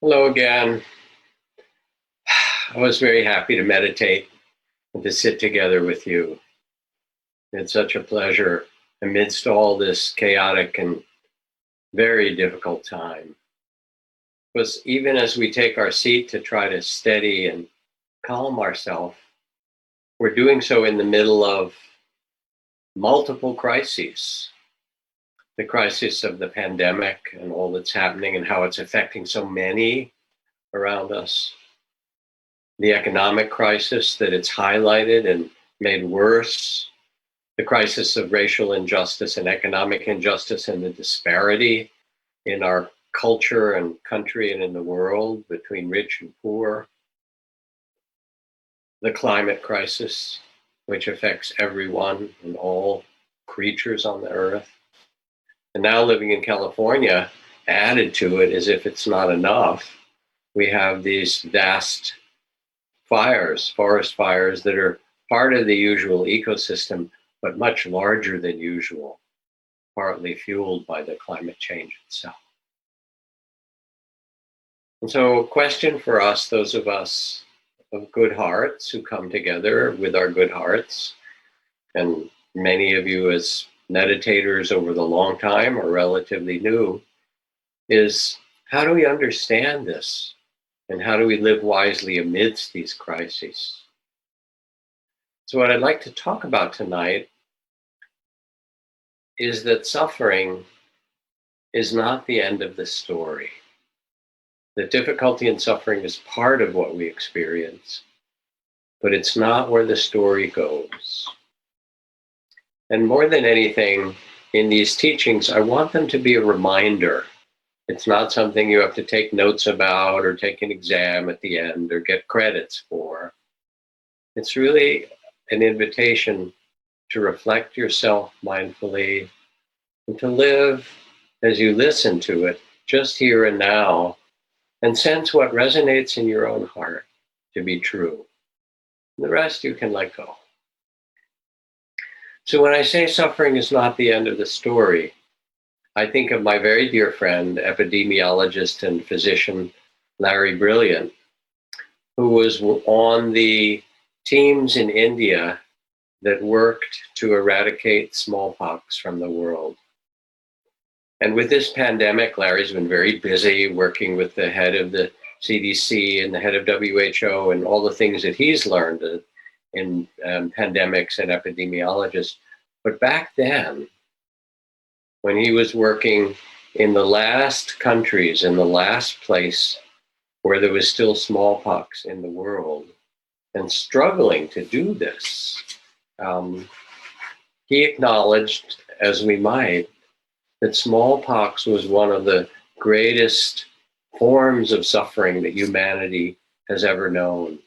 Hello again. I was very happy to meditate and to sit together with you. It's such a pleasure amidst all this chaotic and very difficult time. Because even as we take our seat to try to steady and calm ourselves, we're doing so in the middle of multiple crises. The crisis of the pandemic and all that's happening and how it's affecting so many around us. The economic crisis that it's highlighted and made worse. The crisis of racial injustice and economic injustice and the disparity in our culture and country and in the world between rich and poor. The climate crisis, which affects everyone and all creatures on the earth. And now living in California, added to it as if it's not enough, we have these vast fires, forest fires that are part of the usual ecosystem, but much larger than usual, partly fueled by the climate change itself. And so a question for us, those of us of good hearts who come together with our good hearts, and many of you as meditators over the long time or relatively new, is how do we understand this? And how do we live wisely amidst these crises? So what I'd like to talk about tonight is that suffering is not the end of the story. That difficulty and suffering is part of what we experience, but it's not where the story goes. And more than anything, in these teachings, I want them to be a reminder. It's not something you have to take notes about or take an exam at the end or get credits for. It's really an invitation to reflect yourself mindfully and to live as you listen to it, just here and now, and sense what resonates in your own heart to be true. The rest you can let go. So when I say suffering is not the end of the story, I think of my very dear friend, epidemiologist and physician Larry Brilliant, who was on the teams in India that worked to eradicate smallpox from the world. And with this pandemic, Larry's been very busy working with the head of the CDC and the head of WHO and all the things that he's learned in pandemics and epidemiologists. But back then, when he was working in the last countries, in the last place where there was still smallpox in the world, and struggling to do this, he acknowledged, as we might, that smallpox was one of the greatest forms of suffering that humanity has ever known.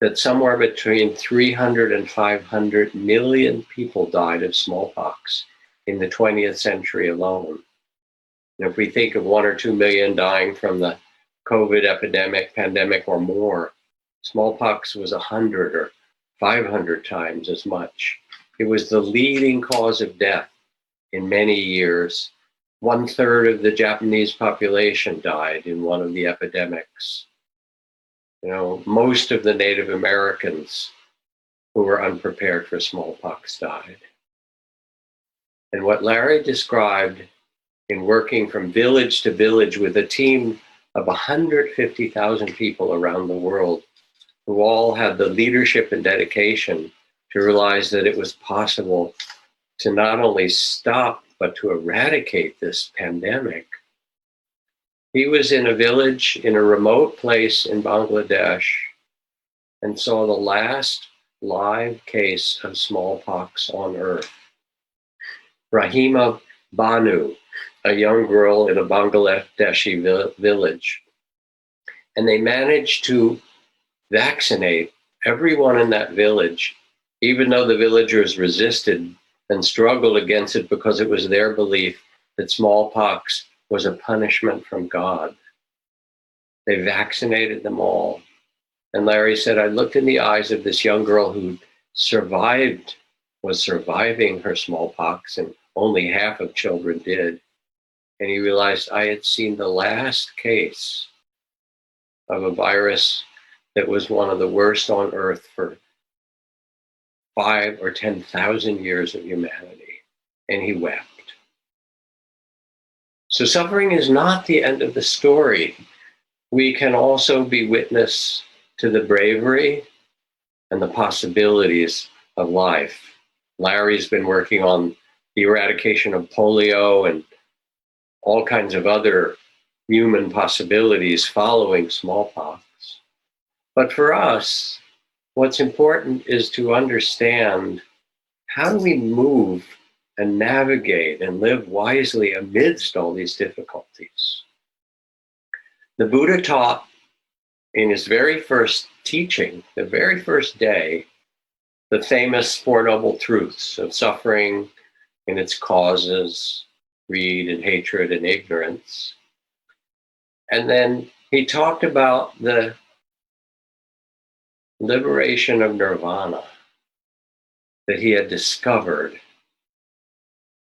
That somewhere between 300 and 500 million people died of smallpox in the 20th century alone. And if we think of 1 or 2 million dying from the COVID epidemic, pandemic, or more, smallpox was 100 or 500 times as much. It was the leading cause of death in many years. 1/3 of the Japanese population died in one of the epidemics. Most of the Native Americans who were unprepared for smallpox died. And what Larry described in working from village to village with a team of 150,000 people around the world who all had the leadership and dedication to realize that it was possible to not only stop, but to eradicate this pandemic. He was in a village in a remote place in Bangladesh and saw the last live case of smallpox on earth. Rahima Banu, a young girl in a Bangladeshi village. And they managed to vaccinate everyone in that village, even though the villagers resisted and struggled against it because it was their belief that smallpox was a punishment from God. They vaccinated them all. And Larry said, I looked in the eyes of this young girl who was surviving her smallpox, and only half of children did. And he realized I had seen the last case of a virus that was one of the worst on earth for 5 or 10,000 years of humanity, and he wept. So suffering is not the end of the story. We can also be witness to the bravery and the possibilities of life. Larry's been working on the eradication of polio and all kinds of other human possibilities following smallpox. But for us, what's important is to understand, how do we move and navigate and live wisely amidst all these difficulties? The Buddha taught in his very first teaching, the very first day, the famous Four Noble Truths of suffering and its causes, greed and hatred and ignorance. And then he talked about the liberation of nirvana that he had discovered,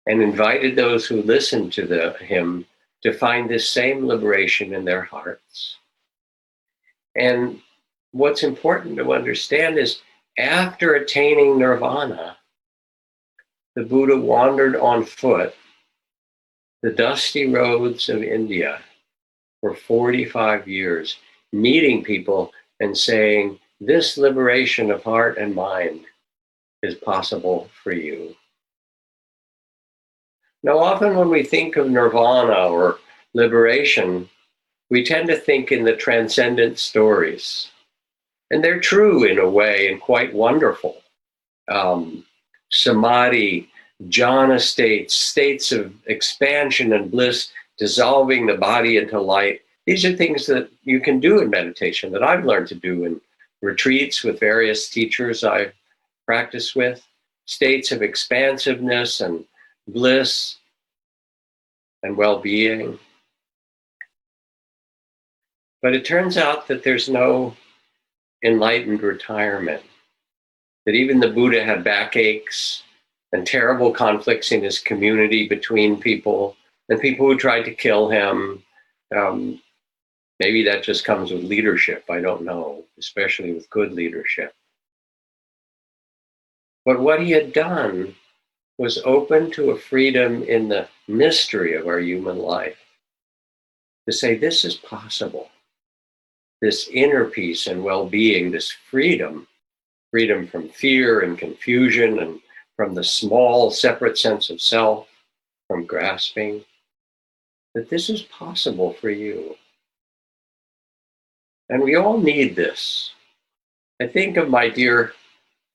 and invited those who listened to him to find this same liberation in their hearts. And what's important to understand is, after attaining nirvana, the Buddha wandered on foot the dusty roads of India for 45 years, meeting people and saying, this liberation of heart and mind is possible for you. Now, often when we think of nirvana or liberation, we tend to think in the transcendent stories. And they're true in a way and quite wonderful. Samadhi, jhana states, states of expansion and bliss, dissolving the body into light. These are things that you can do in meditation, that I've learned to do in retreats with various teachers I've practiced with. States of expansiveness and bliss and well-being. But it turns out that there's no enlightened retirement, that even the Buddha had backaches and terrible conflicts in his community between people, and people who tried to kill him. Maybe that just comes with leadership, I don't know, especially with good leadership. But what he had done was open to a freedom in the mystery of our human life, to say this is possible. This inner peace and well-being, this freedom from fear and confusion and from the small separate sense of self, from grasping, that this is possible for you. And we all need this. I think of my dear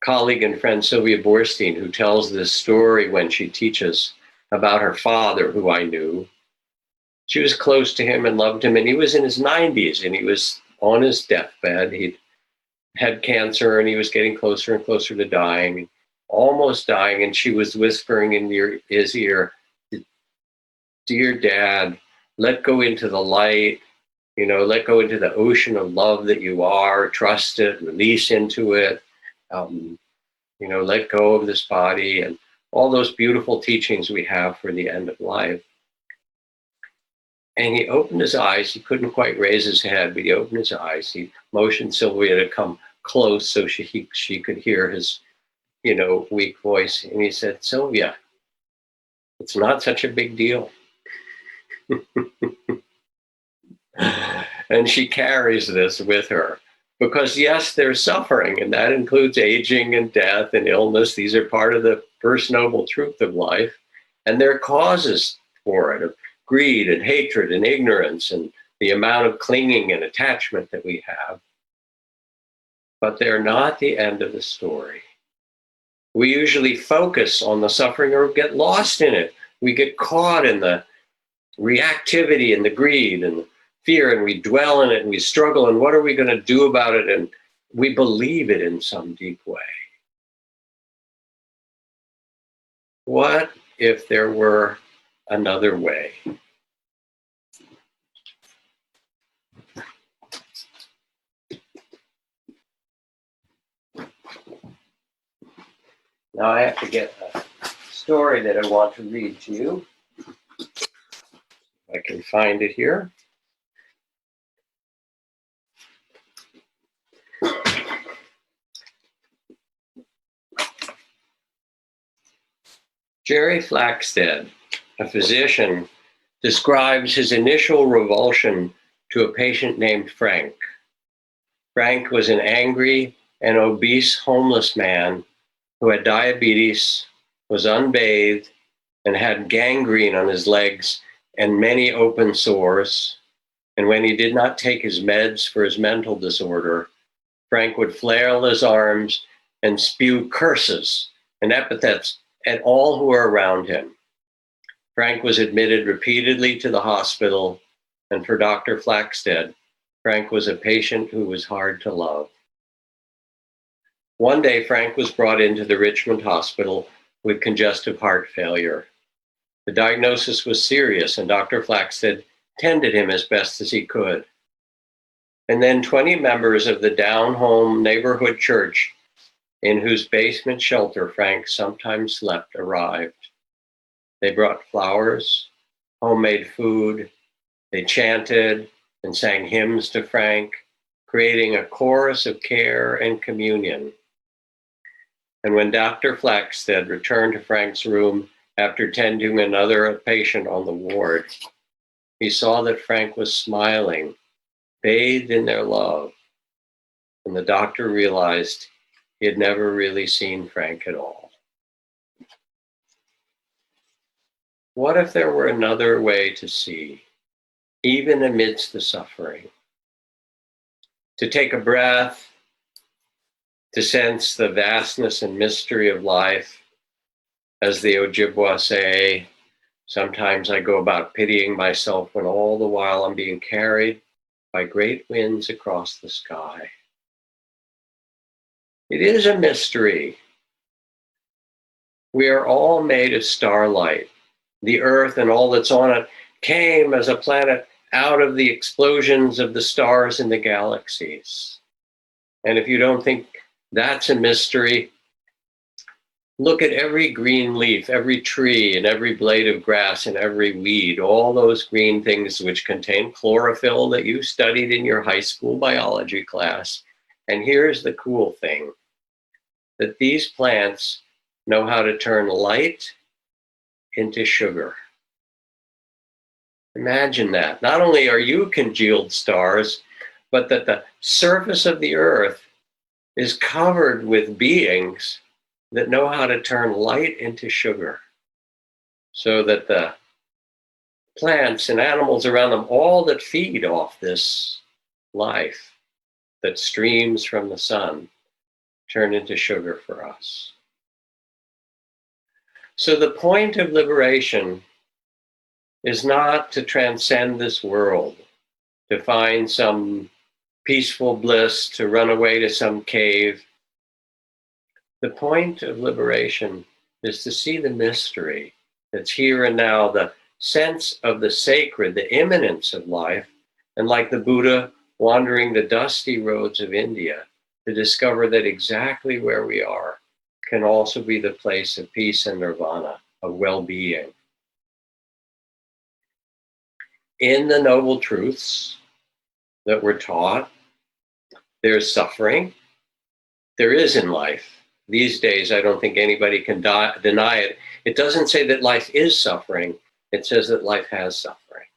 colleague and friend Sylvia Boorstein, who tells this story when she teaches about her father, who I knew. She was close to him and loved him, and he was in his 90s, and he was on his deathbed. He'd had cancer, and he was getting closer and closer to dying, almost dying, and she was whispering in his ear, dear Dad, let go into the light, let go into the ocean of love that you are, trust it, release into it, let go of this body, and all those beautiful teachings we have for the end of life. And he opened his eyes. He couldn't quite raise his head, but he opened his eyes. He motioned Sylvia to come close so she could hear his, weak voice. And he said, Sylvia, it's not such a big deal. And she carries this with her. Because yes, there's suffering, and that includes aging and death and illness. These are part of the first noble truth of life. And there are causes for it, of greed and hatred and ignorance and the amount of clinging and attachment that we have. But they're not the end of the story. We usually focus on the suffering or get lost in it. We get caught in the reactivity and the greed and the fear, and we dwell in it and we struggle, and what are we going to do about it? And we believe it in some deep way. What if there were another way? Now I have to get a story that I want to read to you. I can find it here. Jerry Flaxted, a physician, describes his initial revulsion to a patient named Frank. Frank was an angry and obese homeless man who had diabetes, was unbathed, and had gangrene on his legs and many open sores. And when he did not take his meds for his mental disorder, Frank would flail his arms and spew curses and epithets at all who were around him. Frank was admitted repeatedly to the hospital, and for Dr. Flaxted, Frank was a patient who was hard to love. One day, Frank was brought into the Richmond Hospital with congestive heart failure. The diagnosis was serious, and Dr. Flaxted tended him as best as he could. And then 20 members of the Down Home neighborhood church, in whose basement shelter Frank sometimes slept, arrived. They brought flowers, homemade food, they chanted and sang hymns to Frank, creating a chorus of care and communion. And when Dr. Flaxted returned to Frank's room after tending another patient on the ward, he saw that Frank was smiling, bathed in their love. And the doctor realized he had never really seen Frank at all. What if there were another way to see, even amidst the suffering? To take a breath, to sense the vastness and mystery of life. As the Ojibwa say, sometimes I go about pitying myself when all the while I'm being carried by great winds across the sky. It is a mystery. We are all made of starlight. The earth and all that's on it came as a planet out of the explosions of the stars in the galaxies. And if you don't think that's a mystery, look at every green leaf, every tree, and every blade of grass, and every weed, all those green things which contain chlorophyll that you studied in your high school biology class. And here's the cool thing, that these plants know how to turn light into sugar. Imagine that. Not only are you congealed stars, but that the surface of the earth is covered with beings that know how to turn light into sugar, so that the plants and animals around them, all that feed off this life that streams from the sun, turn into sugar for us. So the point of liberation is not to transcend this world, to find some peaceful bliss, to run away to some cave. The point of liberation is to see the mystery that's here and now, the sense of the sacred, the immanence of life, and like the Buddha wandering the dusty roads of India, to discover that exactly where we are can also be the place of peace and nirvana, of well-being. In the noble truths that we're taught, there's suffering. There is in life. These days, I don't think anybody can deny it. It doesn't say that life is suffering. It says that life has suffering.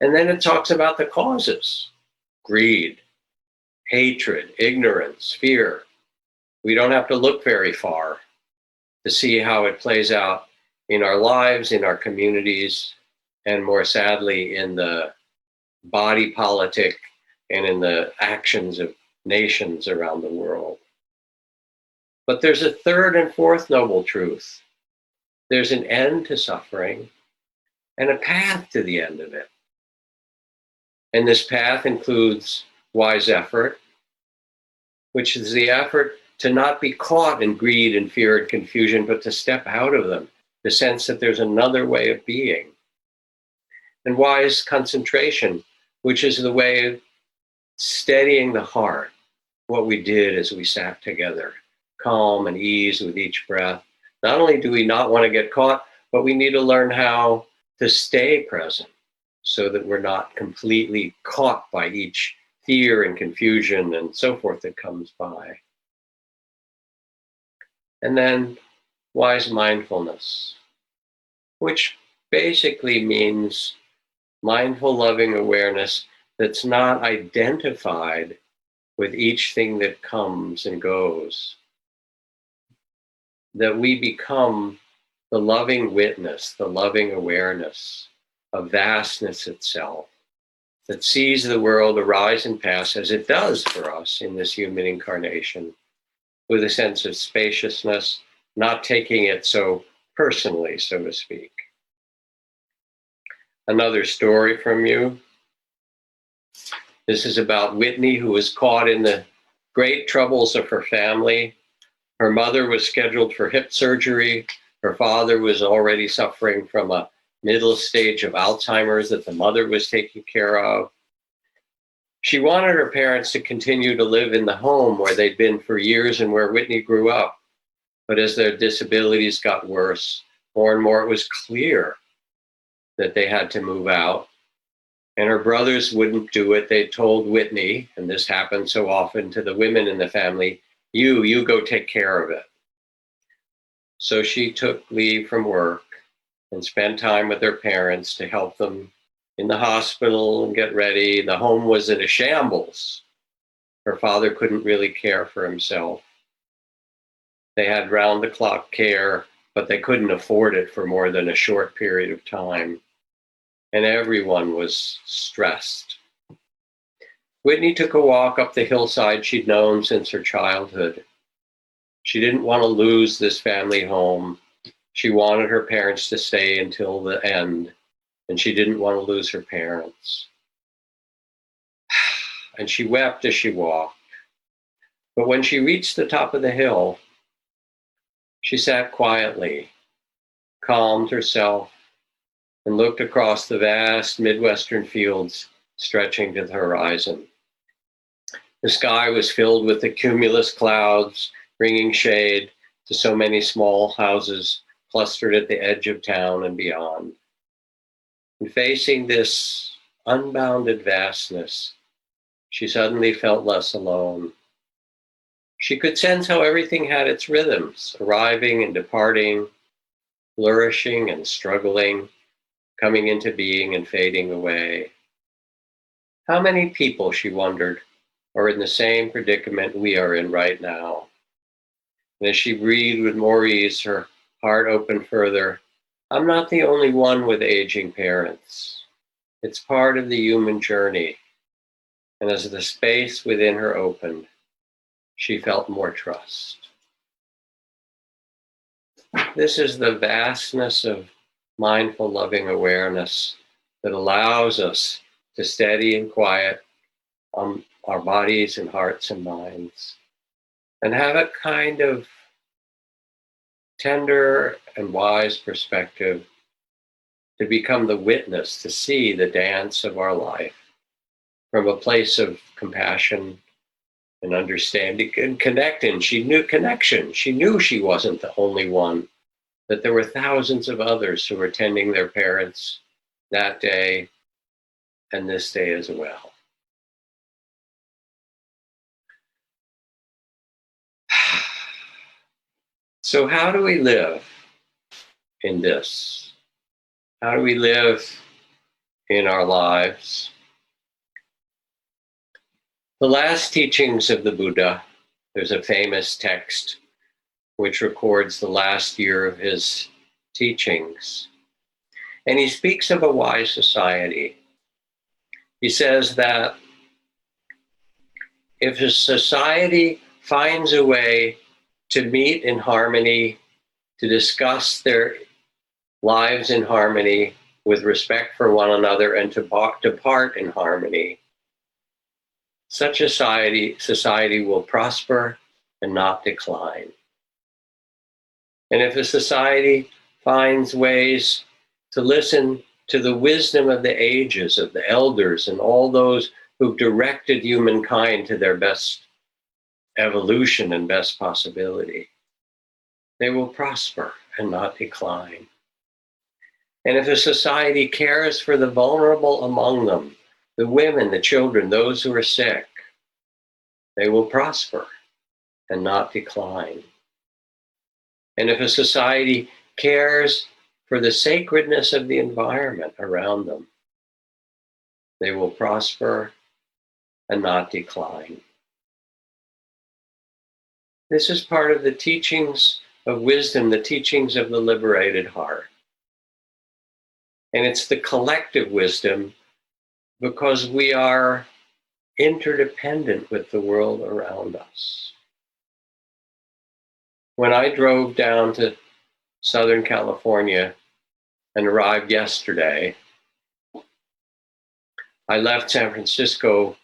And then it talks about the causes: greed, hatred, ignorance, fear. We don't have to look very far to see how it plays out in our lives, in our communities, and more sadly, in the body politic and in the actions of nations around the world. But there's a third and fourth noble truth. There's an end to suffering and a path to the end of it. And this path includes wise effort, which is the effort to not be caught in greed and fear and confusion, but to step out of them, the sense that there's another way of being. And wise concentration, which is the way of steadying the heart, what we did as we sat together, calm and ease with each breath. Not only do we not want to get caught, but we need to learn how to stay present so that we're not completely caught by each fear and confusion and so forth that comes by. And then wise mindfulness, which basically means mindful, loving awareness that's not identified with each thing that comes and goes. That we become the loving witness, the loving awareness of vastness itself, that sees the world arise and pass as it does for us in this human incarnation, with a sense of spaciousness, not taking it so personally, so to speak. Another story from you. This is about Whitney, who was caught in the great troubles of her family. Her mother was scheduled for hip surgery. Her father was already suffering from a middle stage of Alzheimer's that the mother was taking care of. She wanted her parents to continue to live in the home where they'd been for years and where Whitney grew up. But as their disabilities got worse, more and more it was clear that they had to move out. And her brothers wouldn't do it. They told Whitney, and this happened so often to the women in the family, you go take care of it. So she took leave from work and spent time with her parents to help them in the hospital and get ready. The home was in a shambles. Her father couldn't really care for himself. They had round-the-clock care, but they couldn't afford it for more than a short period of time. And everyone was stressed. Whitney took a walk up the hillside she'd known since her childhood. She didn't want to lose this family home. She wanted her parents to stay until the end, and she didn't want to lose her parents. And she wept as she walked. But when she reached the top of the hill, she sat quietly, calmed herself, and looked across the vast Midwestern fields stretching to the horizon. The sky was filled with the cumulus clouds, bringing shade to so many small houses clustered at the edge of town and beyond. And facing this unbounded vastness, she suddenly felt less alone. She could sense how everything had its rhythms, arriving and departing, flourishing and struggling, coming into being and fading away. How many people, she wondered, are in the same predicament we are in right now? And as she breathed with more ease, her heart opened further. I'm not the only one with aging parents. It's part of the human journey. And as the space within her opened, she felt more trust. This is the vastness of mindful, loving awareness that allows us to steady and quiet our bodies and hearts and minds, and have a kind of tender and wise perspective to become the witness, to see the dance of our life from a place of compassion and understanding and connecting. She knew connection. She knew she wasn't the only one, that there were thousands of others who were tending their parents that day and this day as well. So how do we live in this? How do we live in our lives? The last teachings of the Buddha, there's a famous text which records the last year of his teachings. And he speaks of a wise society. He says that if a society finds a way to meet in harmony, to discuss their lives in harmony with respect for one another, and to depart in harmony, such a society will prosper and not decline. And if a society finds ways to listen to the wisdom of the ages, of the elders, and all those who've directed humankind to their best evolution and best possibility, they will prosper and not decline. And if a society cares for the vulnerable among them, the women, the children, those who are sick, they will prosper and not decline. And if a society cares for the sacredness of the environment around them, they will prosper and not decline. This is part of the teachings of wisdom, the teachings of the liberated heart. And it's the collective wisdom because we are interdependent with the world around us. When I drove down to Southern California and arrived yesterday, I left San Francisco,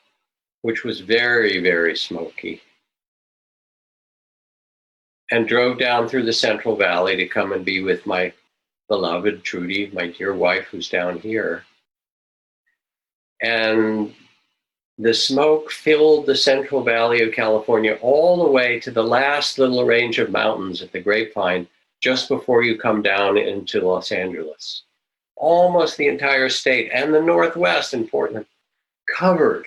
which was very, very smoky, and drove down through the Central Valley to come and be with my beloved Trudy, my dear wife, who's down here. And the smoke filled the Central Valley of California all the way to the last little range of mountains at the Grapevine, just before you come down into Los Angeles. Almost the entire state and the Northwest in Portland covered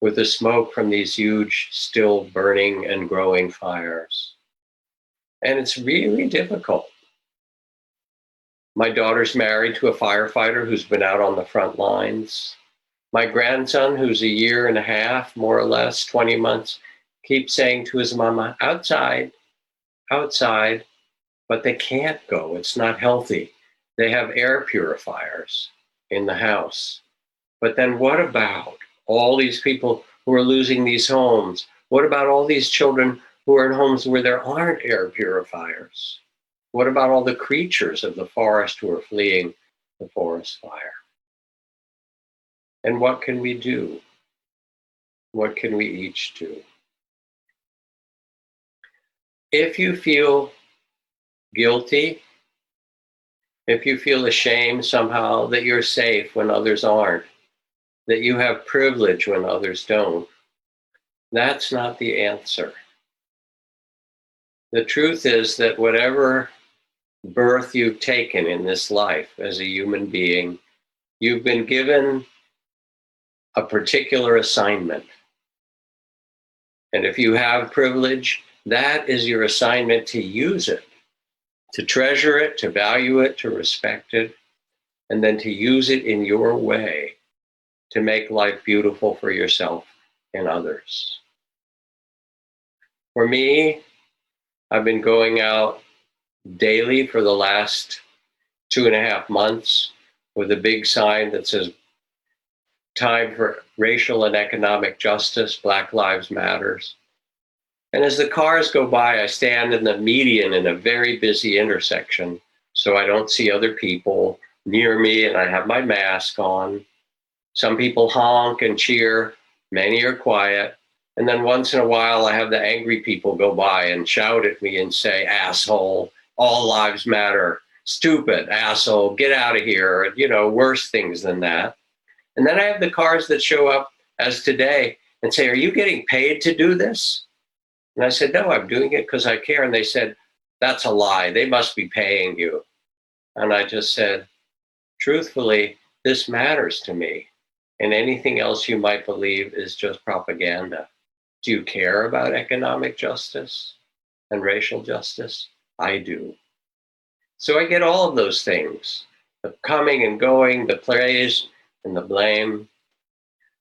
with the smoke from these huge, still burning and growing fires. And it's really difficult. My daughter's married to a firefighter who's been out on the front lines. My grandson, who's 1.5 years, more or less, 20 months, keeps saying to his mama, outside, outside, but they can't go. It's not healthy. They have air purifiers in the house. But then what about all these people who are losing these homes? What about all these children who are in homes where there aren't air purifiers? What about all the creatures of the forest who are fleeing the forest fire? And what can we do? What can we each do? If you feel guilty, if you feel ashamed somehow that you're safe when others aren't, that you have privilege when others don't, that's not the answer. The truth is that whatever birth you've taken in this life as a human being, you've been given a particular assignment. And if you have privilege, that is your assignment to use it, to treasure it, to value it, to respect it, and then to use it in your way to make life beautiful for yourself and others. For me, I've been going out daily for the last 2.5 months with a big sign that says, time for racial and economic justice, Black Lives Matters. And as the cars go by, I stand in the median in a very busy intersection so I don't see other people near me, and I have my mask on. Some people honk and cheer, many are quiet. And then once in a while, I have the angry people go by and shout at me and say, asshole, all lives matter, stupid, asshole, get out of here, worse things than that. And then I have the cars that show up as today and say, are you getting paid to do this? And I said, no, I'm doing it because I care. And they said, that's a lie. They must be paying you. And I just said, truthfully, this matters to me. And anything else you might believe is just propaganda. Do you care about economic justice and racial justice? I do. So I get all of those things, the coming and going, the praise and the blame.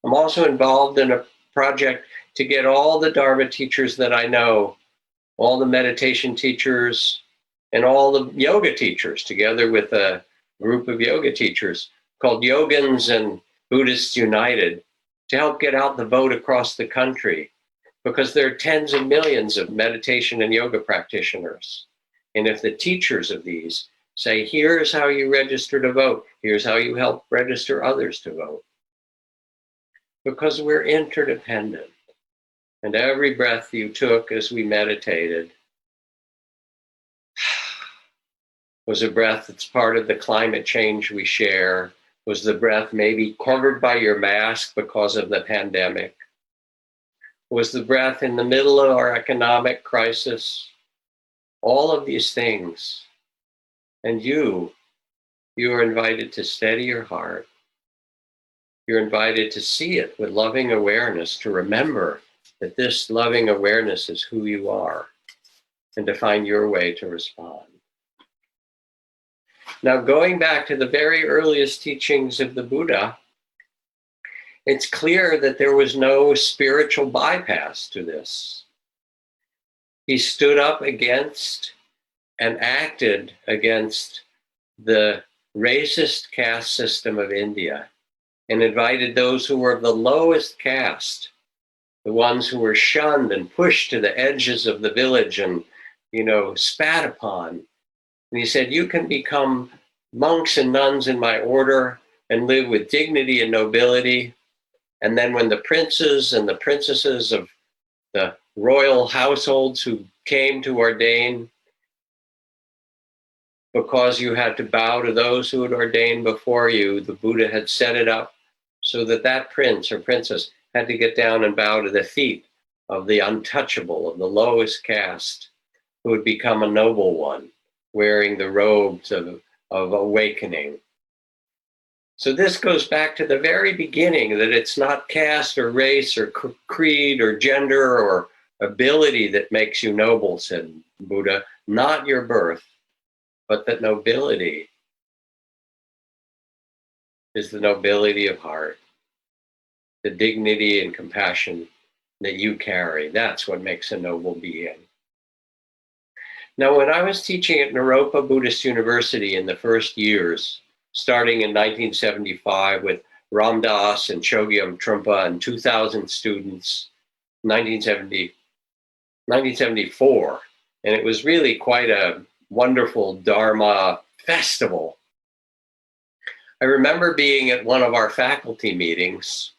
I'm also involved in a project to get all the Dharma teachers that I know, all the meditation teachers, and all the yoga teachers, together with a group of yoga teachers called Yogins and Buddhists United, to help get out the vote across the country, because there are tens of millions of meditation and yoga practitioners. And if the teachers of these say, here's how you register to vote, here's how you help register others to vote. Because we're interdependent. And every breath you took as we meditated was a breath that's part of the climate change we share, was the breath maybe covered by your mask because of the pandemic, was the breath in the middle of our economic crisis, all of these things. And you are invited to steady your heart. You're invited to see it with loving awareness, to remember that this loving awareness is who you are. and to find your way to respond. Now, going back to the very earliest teachings of the Buddha, it's clear that there was no spiritual bypass to this. He stood up against and acted against the racist caste system of India and invited those who were of the lowest caste, the ones who were shunned and pushed to the edges of the village and, spat upon. And he said, you can become monks and nuns in my order and live with dignity and nobility. And then when the princes and the princesses of the royal households who came to ordain, because you had to bow to those who had ordained before you, the Buddha had set it up so that that prince or princess had to get down and bow to the feet of the untouchable, of the lowest caste, who would become a noble one, wearing the robes of awakening. So this goes back to the very beginning, that it's not caste or race or creed or gender or ability that makes you noble, said Buddha, not your birth, but that nobility is the nobility of heart, the dignity and compassion that you carry. That's what makes a noble being. Now, when I was teaching at Naropa Buddhist University in the first years, starting in 1975 with Ram Dass and Chogyam Trungpa and 2,000 students, 1974, and it was really quite a wonderful Dharma festival. I remember being at one of our faculty meetings,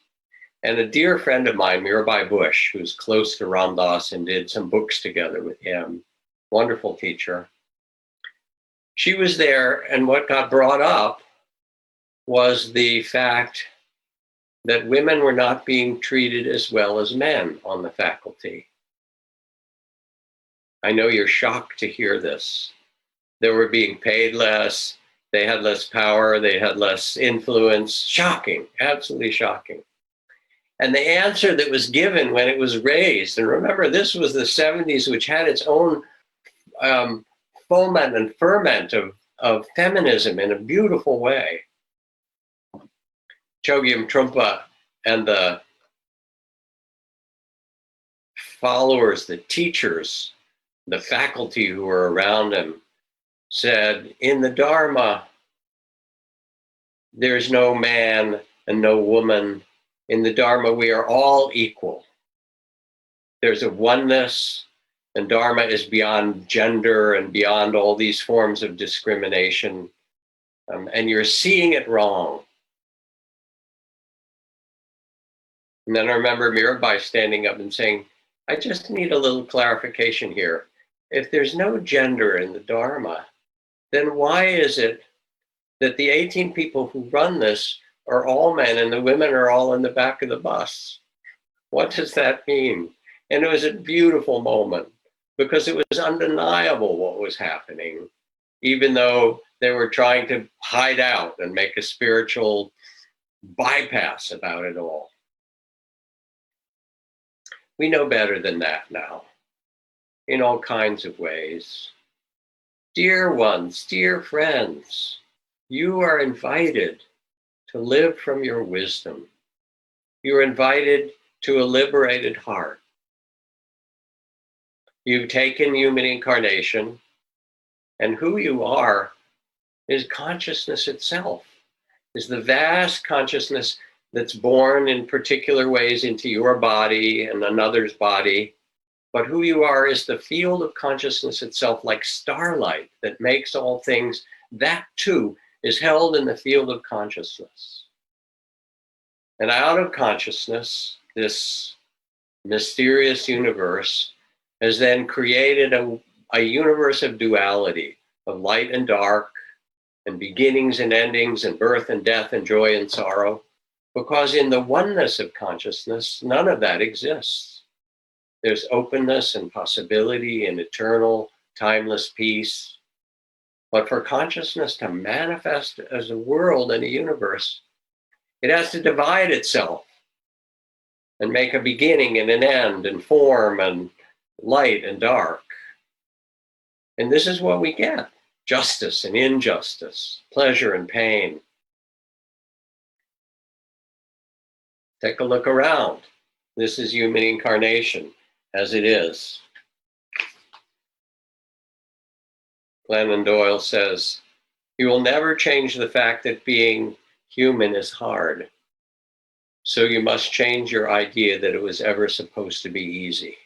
and a dear friend of mine, Mirabai Bush, who's close to Ram Dass and did some books together with him, wonderful teacher. She was there, and what got brought up was the fact that women were not being treated as well as men on the faculty. I know you're shocked to hear this. They were being paid less, they had less power, they had less influence. Shocking, absolutely shocking. And the answer that was given when it was raised, and remember, this was the 70s, which had its own foment and ferment of feminism in a beautiful way. Chogyam Trungpa and the followers, the teachers, the faculty who were around him said, in the Dharma, there's no man and no woman. In the Dharma, we are all equal. There's a oneness, and Dharma is beyond gender and beyond all these forms of discrimination. And you're seeing it wrong. And then I remember Mirabai standing up and saying, I just need a little clarification here. If there's no gender in the Dharma, then why is it that the 18 people who run this are all men and the women are all in the back of the bus? What does that mean? And it was a beautiful moment because it was undeniable what was happening, even though they were trying to hide out and make a spiritual bypass about it all. We know better than that now, in all kinds of ways. Dear ones, dear friends, you are invited to live from your wisdom. You are invited to a liberated heart. You've taken human incarnation, and who you are is consciousness itself, is the vast consciousness that's born in particular ways into your body and another's body. But who you are is the field of consciousness itself, like starlight that makes all things. That too is held in the field of consciousness. And out of consciousness, this mysterious universe has then created a universe of duality, of light and dark, and beginnings and endings, and birth and death, and joy and sorrow. Because in the oneness of consciousness, none of that exists. There's openness and possibility and eternal, timeless peace. But for consciousness to manifest as a world and a universe, it has to divide itself and make a beginning and an end and form and light and dark. And this is what we get: justice and injustice, pleasure and pain. Take a look around. This is human incarnation as it is. Glennon Doyle says, "You will never change the fact that being human is hard. So you must change your idea that it was ever supposed to be easy."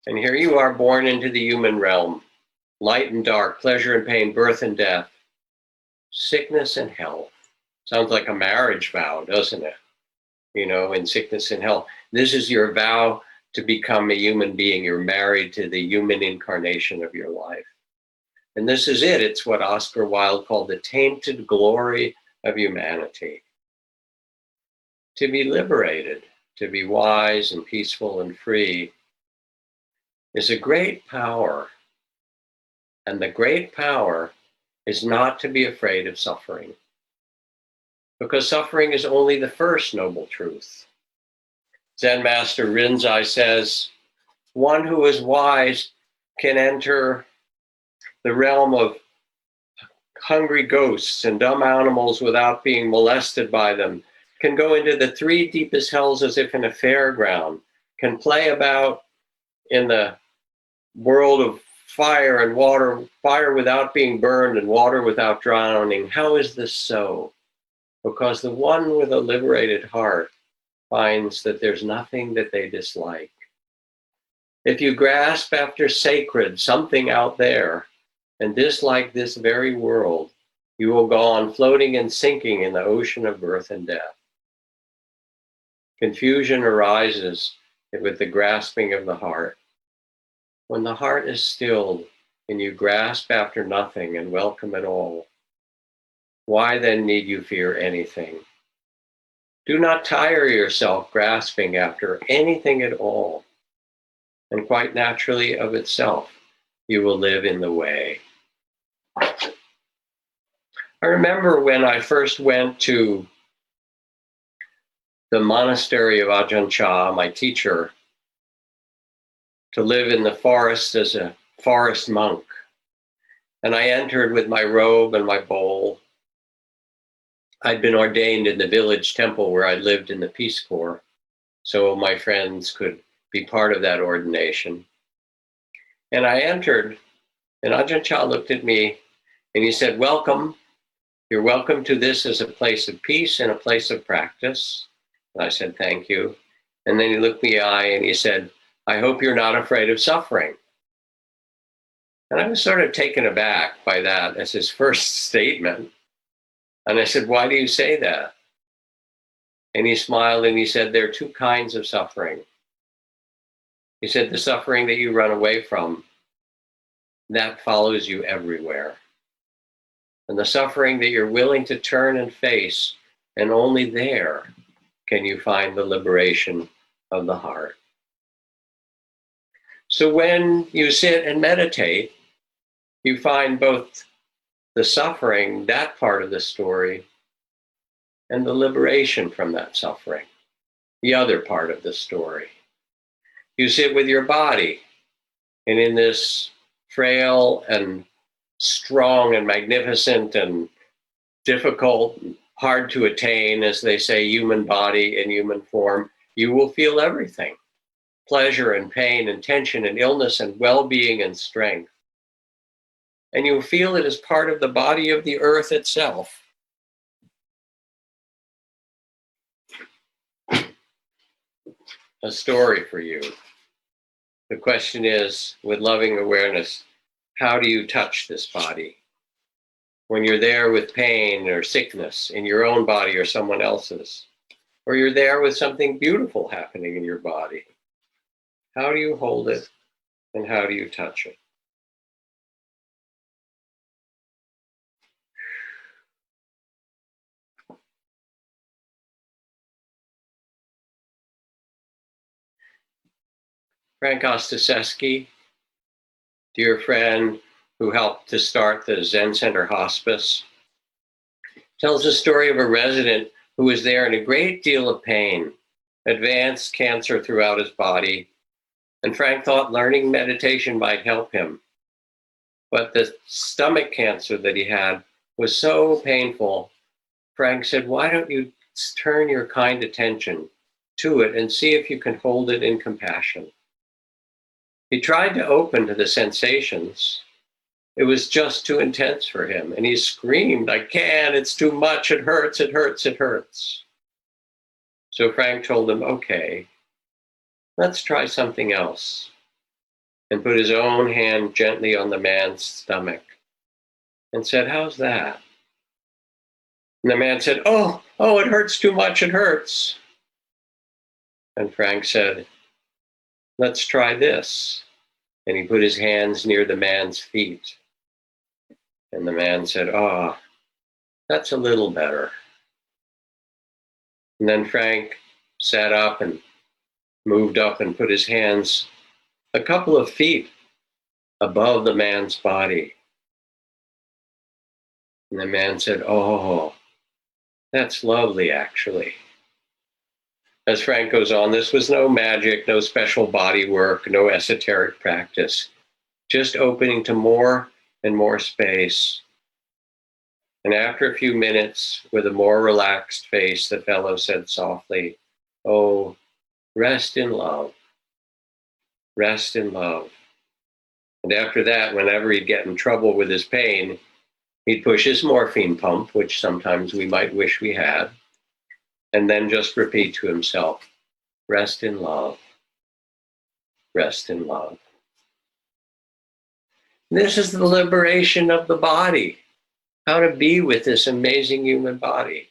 And here you are, born into the human realm, light and dark, pleasure and pain, birth and death, sickness and health. Sounds like a marriage vow, doesn't it? You know, in sickness and health. This is your vow to become a human being. You're married to the human incarnation of your life. And this is it. It's what Oscar Wilde called the tainted glory of humanity. To be liberated, to be wise and peaceful and free, is a great power. And the great power is not to be afraid of suffering, because suffering is only the first noble truth. Zen Master Rinzai says, "One who is wise can enter the realm of hungry ghosts and dumb animals without being molested by them, can go into the three deepest hells as if in a fairground, can play about in the world of fire and water, fire without being burned and water without drowning. How is this so? Because the one with a liberated heart finds that there's nothing that they dislike. If you grasp after sacred, something out there, and dislike this very world, you will go on floating and sinking in the ocean of birth and death. Confusion arises with the grasping of the heart. When the heart is stilled and you grasp after nothing and welcome it all, why then need you fear anything? Do not tire yourself grasping after anything at all, and quite naturally of itself, you will live in the way." I remember when I first went to the monastery of Ajahn Chah, my teacher, to live in the forest as a forest monk. And I entered with my robe and my bowl. I'd been ordained in the village temple where I lived in the Peace Corps, so my friends could be part of that ordination. And I entered, and Ajahn Chah looked at me and he said, "Welcome. You're welcome to this as a place of peace and a place of practice." And I said, "Thank you." And then he looked me in the eye and he said, "I hope you're not afraid of suffering." And I was sort of taken aback by that as his first statement. And I said, "Why do you say that?" And he smiled and he said, "There are two kinds of suffering." He said, "The suffering that you run away from, that follows you everywhere. And the suffering that you're willing to turn and face, and only there can you find the liberation of the heart." So when you sit and meditate, you find both the suffering, that part of the story, and the liberation from that suffering, the other part of the story. You sit with your body, and in this frail and strong and magnificent and difficult, hard to attain, as they say, human body and human form, you will feel everything: pleasure and pain and tension and illness and well-being and strength. And you feel it as part of the body of the earth itself. A story for you. The question is, with loving awareness, how do you touch this body? When you're there with pain or sickness in your own body or someone else's, or you're there with something beautiful happening in your body, how do you hold it and how do you touch it? Frank Ostaseski, dear friend who helped to start the Zen Center Hospice, tells the story of a resident who was there in a great deal of pain, advanced cancer throughout his body, And Frank thought learning meditation might help him. But the stomach cancer that he had was so painful. Frank said, why don't you turn your kind attention to it and see if you can hold it in compassion? He tried to open to the sensations. It was just too intense for him. And he screamed, I can't, it's too much, it hurts, it hurts, it hurts. So Frank told him, okay, let's try something else. And put his own hand gently on the man's stomach and said, how's that? And the man said, oh, it hurts too much, it hurts. And Frank said, let's try this. And he put his hands near the man's feet. And the man said, oh, that's a little better. And then Frank sat up and moved up and put his hands a couple of feet above the man's body. And the man said, oh, that's lovely, actually. As Frank goes on, this was no magic, no special body work, no esoteric practice, just opening to more and more space. And after a few minutes, with a more relaxed face, the fellow said softly, oh, rest in love. Rest in love. And after that, whenever he'd get in trouble with his pain, he'd push his morphine pump, which sometimes we might wish we had, and then just repeat to himself, rest in love. Rest in love. This is the liberation of the body. How to be with this amazing human body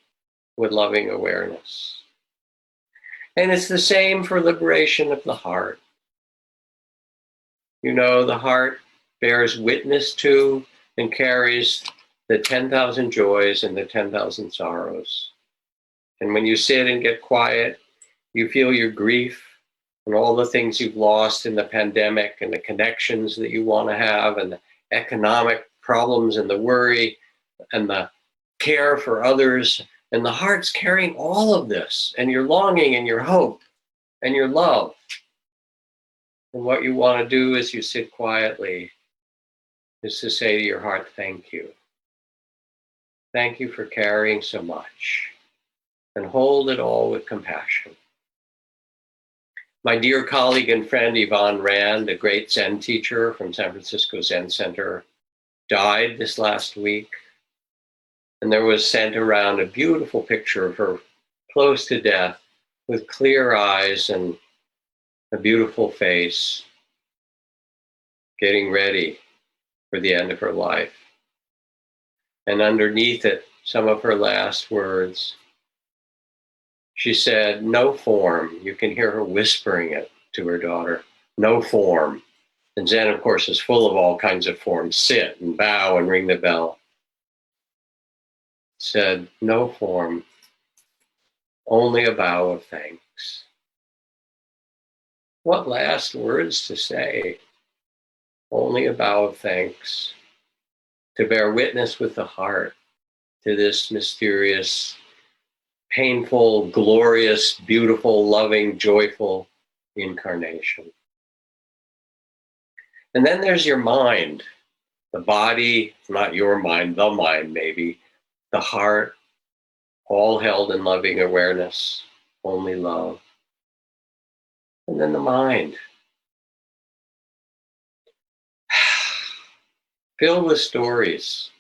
with loving awareness. And it's the same for liberation of the heart. You know, the heart bears witness to and carries the 10,000 joys and the 10,000 sorrows. And when you sit and get quiet, you feel your grief and all the things you've lost in the pandemic and the connections that you want to have and the economic problems and the worry and the care for others. And the heart's carrying all of this and your longing and your hope and your love. And what you want to do as you sit quietly is to say to your heart, thank you. Thank you for carrying so much. And hold it all with compassion. My dear colleague and friend Yvonne Rand, a great Zen teacher from San Francisco Zen Center, died this last week. And there was sent around a beautiful picture of her close to death with clear eyes and a beautiful face, getting ready for the end of her life. And underneath it, some of her last words. She said, no form. You can hear her whispering it to her daughter. No form. And Zen, of course, is full of all kinds of forms. Sit and bow and ring the bell. Said, no form. Only a bow of thanks. What last words to say? Only a bow of thanks. To bear witness with the heart to this mysterious, painful, glorious, beautiful, loving, joyful incarnation. And then there's your mind, the body, not your mind, the mind maybe, the heart, all held in loving awareness, only love. And then the mind, filled with stories,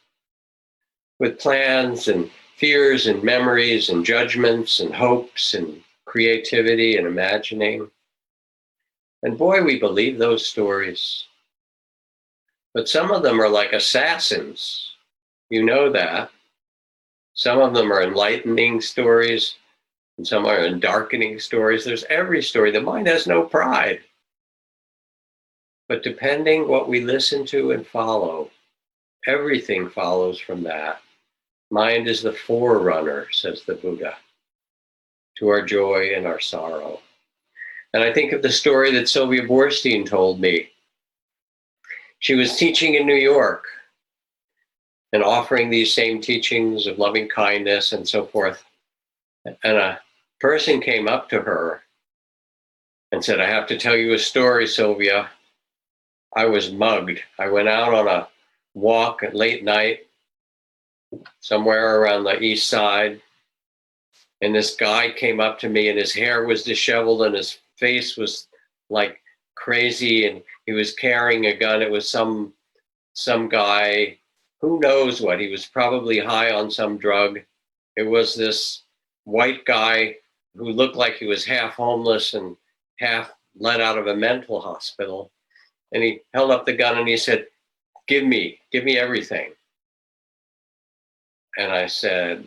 with plans and fears and memories and judgments and hopes and creativity and imagining. And boy, we believe those stories. But some of them are like assassins. You know that. Some of them are enlightening stories, and some are darkening stories. There's every story. The mind has no pride. But depending what we listen to and follow, everything follows from that. Mind is the forerunner, says the Buddha, to our joy and our sorrow. And I think of the story that Sylvia Boorstein told me. She was teaching in New York and offering these same teachings of loving kindness and so forth. And a person came up to her and said, I have to tell you a story, 𝐜𝐨𝐲. I was mugged. I went out on a walk at late night, somewhere around the east side, and this guy came up to me, and his hair was disheveled, and his face was like crazy, and he was carrying a gun. It was some guy, who knows what, he was probably high on some drug. It was this white guy who looked like he was half homeless and half let out of a mental hospital. And he held up the gun and he said, give me everything. And I said,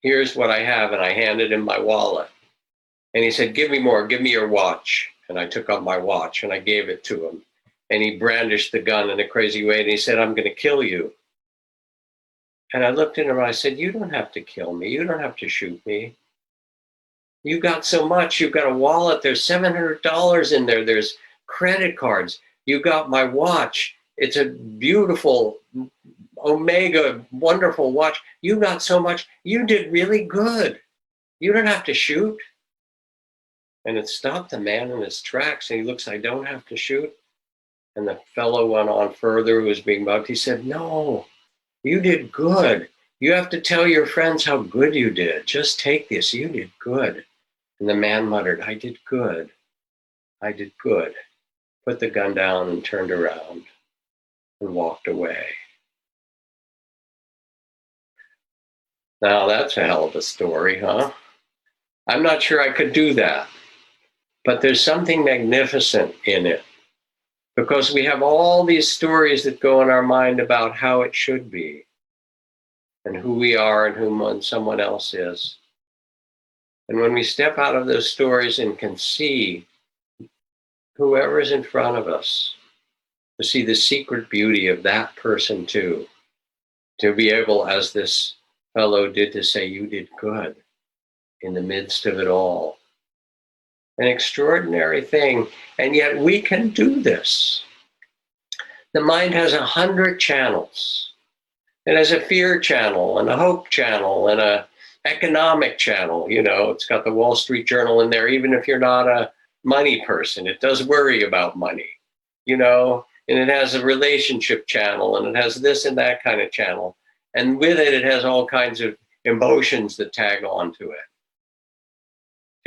here's what I have. And I handed him my wallet. And he said, give me more, give me your watch. And I took out my watch and I gave it to him. And he brandished the gun in a crazy way. And he said, I'm going to kill you. And I looked at him and I said, you don't have to kill me. You don't have to shoot me. You got so much. You've got a wallet. There's $700 in there. There's credit cards. You got my watch. It's a beautiful 𝐜𝐴, wonderful watch. You got so much. You did really good. You don't have to shoot. And it stopped the man in his tracks. And he looks, I don't have to shoot. And the fellow went on further, who was being mugged. He said, no, you did good. You have to tell your friends how good you did. Just take this. You did good. And the man muttered, I did good. I did good. Put the gun down and turned around and walked away. Now that's a hell of a story, huh? I'm not sure I could do that, but there's something magnificent in it, because we have all these stories that go in our mind about how it should be and who we are and who someone else is. And when we step out of those stories and can see whoever is in front of us, to see the secret beauty of that person too, to be able, as this fellow did, to say, you did good in the midst of it all. An extraordinary thing, and yet we can do this. The mind has 100 channels. It has a fear channel and a hope channel and a economic channel. You know, it's got the Wall Street Journal in there, even if you're not a money person. It does worry about money, you know, and it has a relationship channel, and it has this and that kind of channel. And with it, it has all kinds of emotions that tag onto it.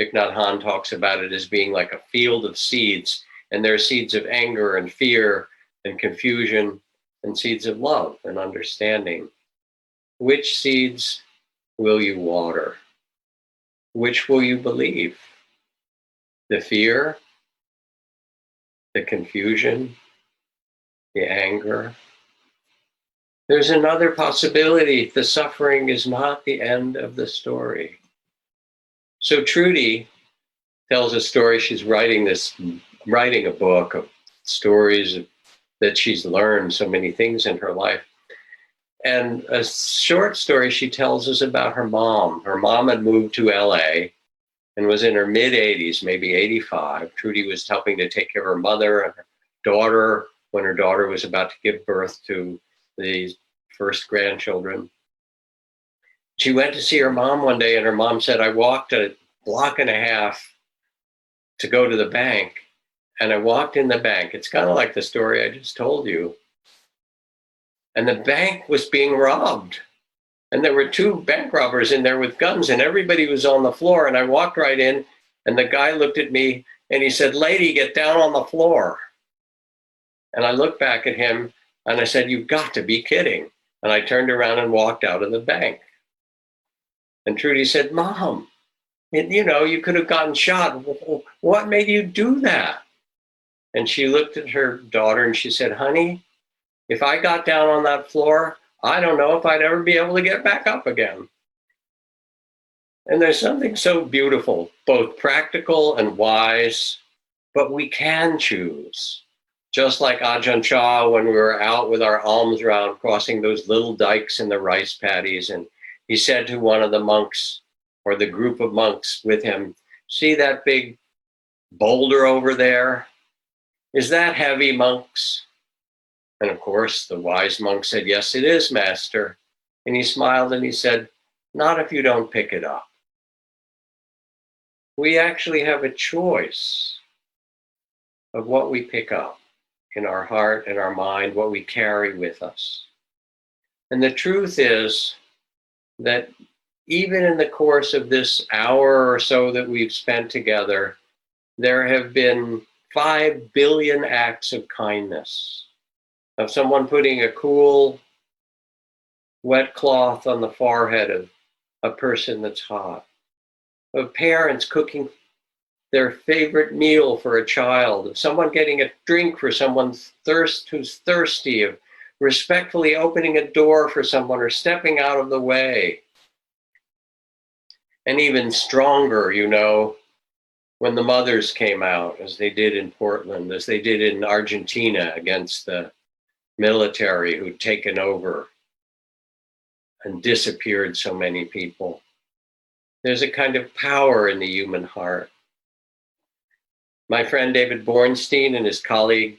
Thich Nhat Hanh talks about it as being like a field of seeds, and there are seeds of anger and fear and confusion and seeds of love and understanding. Which seeds will you water? Which will you believe? The fear, the confusion, the anger? There's another possibility. The suffering is not the end of the story. So Trudy tells a story. She's writing a book of stories that she's learned so many things in her life. And a short story she tells us about her mom. Her mom had moved to LA and was in her mid-80s, maybe 85. Trudy was helping to take care of her mother and her daughter when her daughter was about to give birth to the first grandchildren. She went to see her mom one day, and her mom said, I walked a block and a half to go to the bank, and I walked in the bank. It's kind of like the story I just told you. And the bank was being robbed. And there were 2 bank robbers in there with guns, and everybody was on the floor. And I walked right in, and the guy looked at me, and he said, lady, get down on the floor. And I looked back at him, and I said, you've got to be kidding. And I turned around and walked out of the bank. And Trudy said, Mom, you know, you could have gotten shot. What made you do that? And she looked at her daughter and she said, honey, if I got down on that floor, I don't know if I'd ever be able to get back up again. And there's something so beautiful, both practical and wise, but we can choose. Just like Ajahn Chah, when we were out with our alms round, crossing those little dikes in the rice paddies, and he said to one of the monks, or the group of monks with him, see that big boulder over there? Is that heavy, monks? And of course, the wise monk said, yes, it is, master. And he smiled and he said, not if you don't pick it up. we actually have a choice of what we pick up in our heart and our mind, what we carry with us. And the truth is that even in the course of this hour or so that we've spent together, there have been 5 billion acts of kindness, of someone putting a cool, wet cloth on the forehead of a person that's hot, of parents cooking their favorite meal for a child, of someone getting a drink for someone who's thirsty, of respectfully opening a door for someone or stepping out of the way. And even stronger, when the mothers came out, as they did in Portland, as they did in Argentina against the military who'd taken over and disappeared so many people. There's a kind of power in the human heart. My friend David Bornstein and his colleague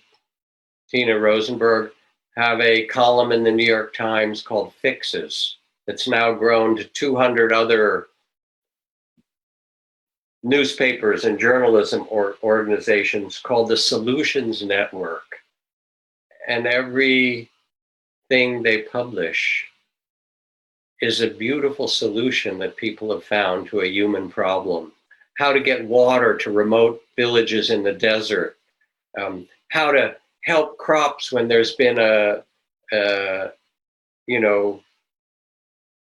Tina Rosenberg have a column in the New York Times called Fixes that's now grown to 200 other newspapers and journalism organizations called the Solutions Network. And everything they publish is a beautiful solution that people have found to a human problem. How to get water to remote villages in the desert, how to help crops when there's been a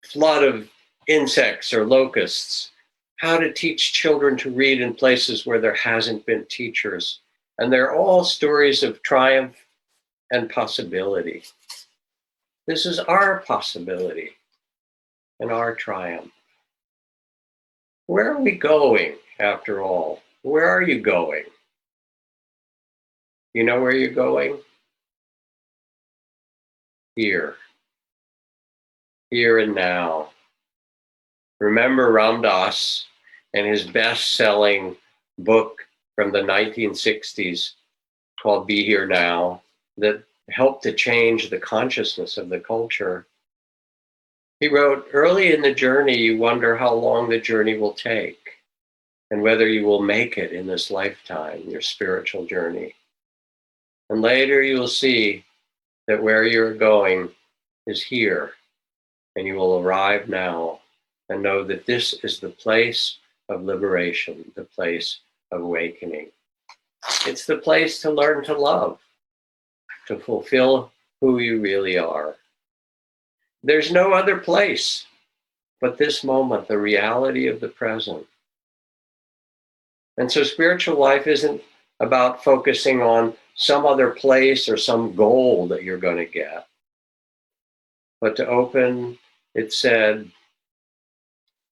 flood of insects or locusts, how to teach children to read in places where there hasn't been teachers. And they're all stories of triumph and possibility. This is our possibility and our triumph. Where are we going, after all? Where are you going? You know where you're going? Here. Here and now. Remember Ram Dass and his best-selling book from the 1960s called Be Here Now that helped to change the consciousness of the culture. He wrote, early in the journey, you wonder how long the journey will take and whether you will make it in this lifetime, your spiritual journey. And later you will see that where you're going is here, and you will arrive now and know that this is the place of liberation, the place of awakening. It's the place to learn to love, to fulfill who you really are. There's no other place but this moment, the reality of the present. And so spiritual life isn't about focusing on some other place or some goal that you're going to get, but to open, it said,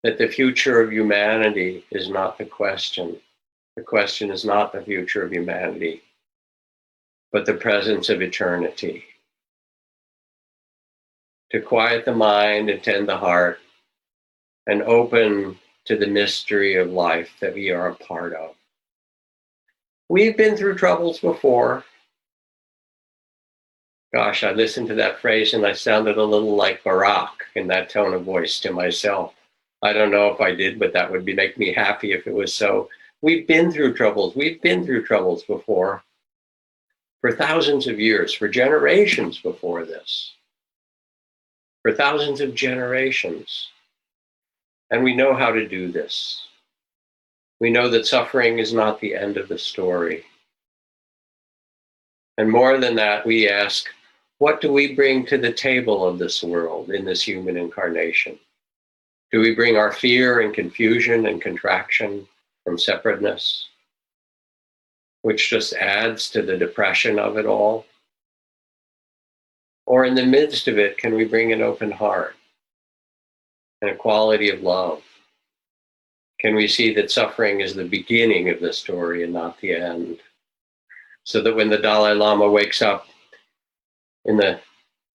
that the future of humanity is not the question. The question is not the future of humanity, but the presence of eternity. To quiet the mind and tend the heart and open to the mystery of life that we are a part of. We've been through troubles before. Gosh, I listened to that phrase and I sounded a little like Barack in that tone of voice to myself. I don't know if I did, but that would make me happy if it was so. We've been through troubles. We've been through troubles before for thousands of years, for generations before this, for thousands of generations. And we know how to do this. We know that suffering is not the end of the story. And more than that, we ask, what do we bring to the table of this world in this human incarnation? Do we bring our fear and confusion and contraction from separateness, which just adds to the depression of it all? Or in the midst of it, can we bring an open heart and a quality of love? Can we see that suffering is the beginning of the story and not the end? So that when the Dalai Lama wakes up in the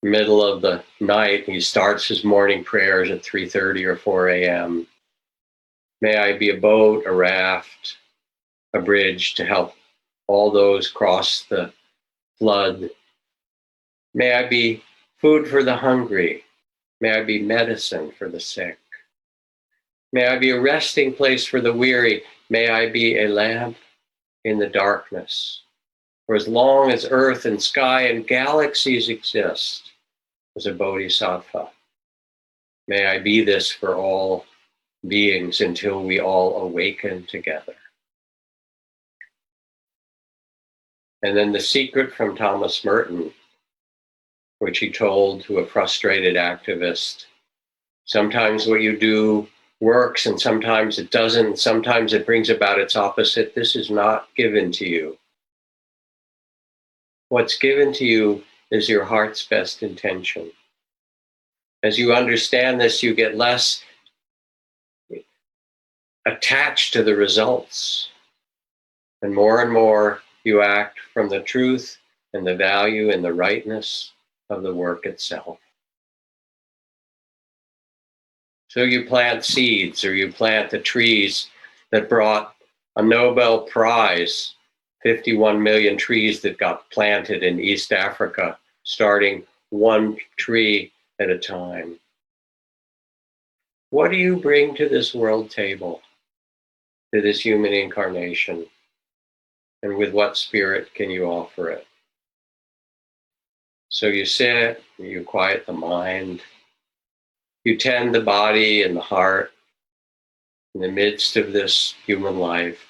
middle of the night, he starts his morning prayers at 3:30 or 4 a.m. May I be a boat, a raft, a bridge to help all those cross the flood. May I be food for the hungry. May I be medicine for the sick. May I be a resting place for the weary. may I be a lamp in the darkness. For as long as earth and sky and galaxies exist, as a bodhisattva, may I be this for all beings until we all awaken together. And then the secret from Thomas Merton, which he told to a frustrated activist. Sometimes what you do works and sometimes it doesn't. Sometimes it brings about its opposite. This is not given to you. What's given to you is your heart's best intention. As you understand this, you get less attached to the results. And more you act from the truth and the value and the rightness of the work itself. So you plant seeds, or you plant the trees that brought a Nobel Prize, 51 million trees that got planted in East Africa, starting one tree at a time. What do you bring to this world table, to this human incarnation? And with what spirit can you offer it? So you sit, you quiet the mind, you tend the body and the heart in the midst of this human life,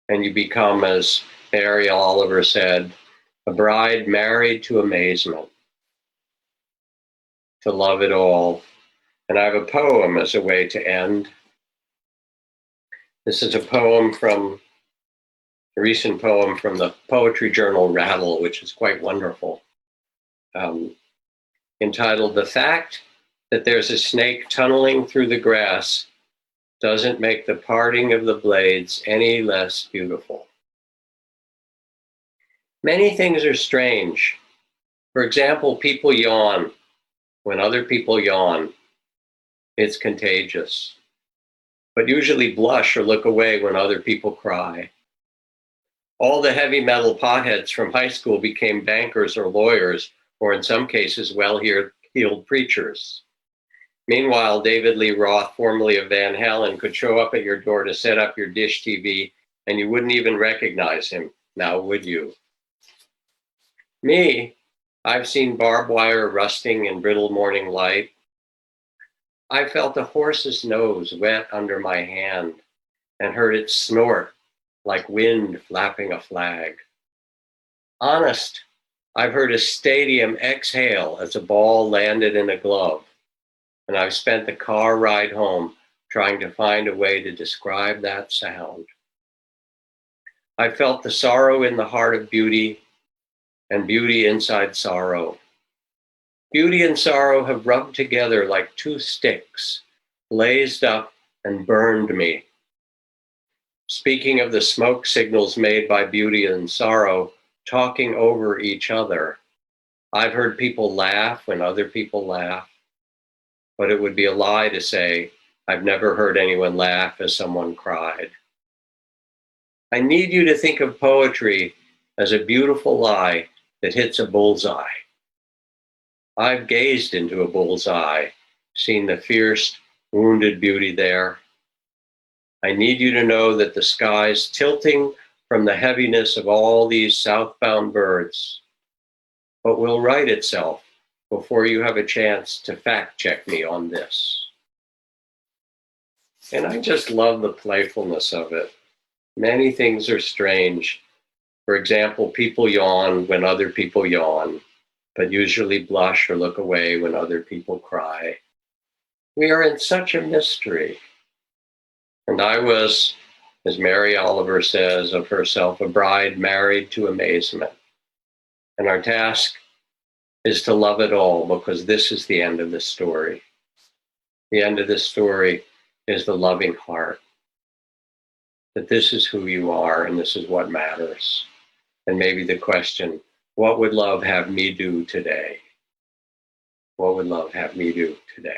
and you become, as Mary Oliver said, a bride married to amazement, to love it all. And I have a poem as a way to end. This is a recent poem from the poetry journal Rattle, which is quite wonderful, entitled, "The fact that there's a snake tunneling through the grass doesn't make the parting of the blades any less beautiful." Many things are strange. For example, people yawn. When other people yawn, it's contagious. But usually blush or look away when other people cry. All the heavy metal potheads from high school became bankers or lawyers, or in some cases, well-heeled preachers. Meanwhile, David Lee Roth, formerly of Van Halen, could show up at your door to set up your dish TV, and you wouldn't even recognize him. Now, would you? Me, I've seen barbed wire rusting in brittle morning light. I felt a horse's nose wet under my hand and heard it snort like wind flapping a flag. Honest, I've heard a stadium exhale as a ball landed in a glove, and I've spent the car ride home trying to find a way to describe that sound. I felt the sorrow in the heart of beauty and beauty inside sorrow. Beauty and sorrow have rubbed together like two sticks, blazed up and burned me. Speaking of the smoke signals made by beauty and sorrow, talking over each other, I've heard people laugh when other people laugh, but it would be a lie to say I've never heard anyone laugh as someone cried. I need you to think of poetry as a beautiful lie that hits a bullseye. I've gazed into a bullseye, seen the fierce, wounded beauty there. I need you to know that the sky's tilting from the heaviness of all these southbound birds, but will right itself before you have a chance to fact check me on this. And I just love the playfulness of it. Many things are strange. For example, people yawn when other people yawn, but usually blush or look away when other people cry. We are in such a mystery. And I was, as Mary Oliver says of herself, a bride married to amazement. And our task is to love it all, because this is the end of the story. The end of the story is the loving heart. That this is who you are and this is what matters. And maybe the question, what would love have me do today? What would love have me do today?